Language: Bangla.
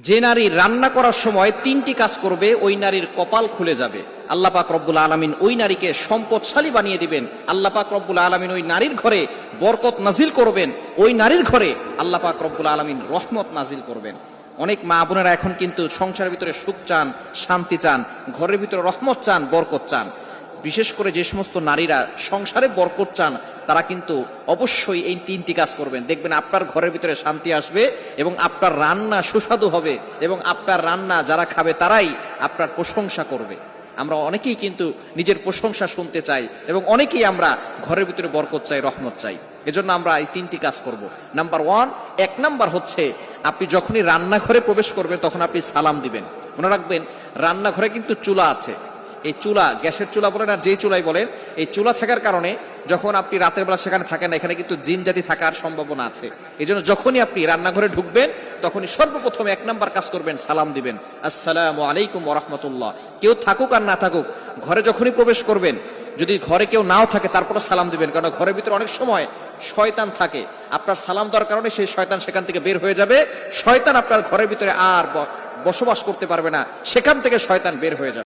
যে নারী রান্না করার সময় তিনটি কাজ করবে ওই নারীর কপাল খুলে যাবে। আল্লাহ পাক রব্বুল আলামিন ওই নারীকে সম্পদশালী বানিয়ে দিবেন। আল্লাহ পাক রব্বুল আলামিন ওই নারীর ঘরে বরকত নাজিল করবেন। ওই নারীর ঘরে আল্লাহ পাক রব্বুল আলামিন রহমত নাজিল করবেন। অনেক মা বোনেরা এখন কিন্তু সংসারের ভিতরে সুখ চান, শান্তি চান, ঘরের ভিতরে রহমত চান, বরকত চান। বিশেষ করে যে সমস্ত নারীরা সংসারে বরকত চান তারা কিন্তু অবশ্যই এই তিনটি কাজ করবেন। দেখবেন আপনার ঘরের ভিতরে শান্তি আসবে এবং আপনার রান্না সুস্বাদু হবে এবং আপনার রান্না যারা খাবে তারাই আপনার প্রশংসা করবে। আমরা অনেকেই কিন্তু নিজের প্রশংসা শুনতে চাই এবং অনেকেই আমরা ঘরের ভিতরে বরকত চাই, রহমত চাই। এজন্য আমরা এই তিনটি কাজ করব। নাম্বার 1, 1 নাম্বার হচ্ছে আপনি যখনই রান্নাঘরে প্রবেশ করবেন তখন আপনি সালাম দিবেন। মনে রাখবেন রান্নাঘরে কিন্তু চুলা আছে। এই চুলা, গ্যাসের চুলা বলেন আর যেই চুলাই বলেন, এই চুলা থাকার কারণে যখন আপনি রাতের বেলা সেখানে থাকেন না, এখানে কিন্তু জিন জাতি থাকার সম্ভাবনা আছে। এই জন্য যখনই আপনি রান্নাঘরে ঢুকবেন তখনই সর্বপ্রথম 1 নাম্বার কাজ করবেন, সালাম দিবেন, আসসালামু আলাইকুম ওয়া রাহমাতুল্লাহ। কেউ থাকুক আর না থাকুক, ঘরে যখনই প্রবেশ করবেন, যদি ঘরে কেউ নাও থাকে তারপরে সালাম দিবেন, কারণ ঘরের ভিতরে অনেক সময় শয়তান থাকে। আপনার সালাম দেওয়ার কারণে সেই শয়তান সেখান থেকে বের হয়ে যাবে। শয়তান আপনার ঘরের ভিতরে আর বসবাস করতে পারবে না, সেখান থেকে শয়তান বের হয়ে যাবে।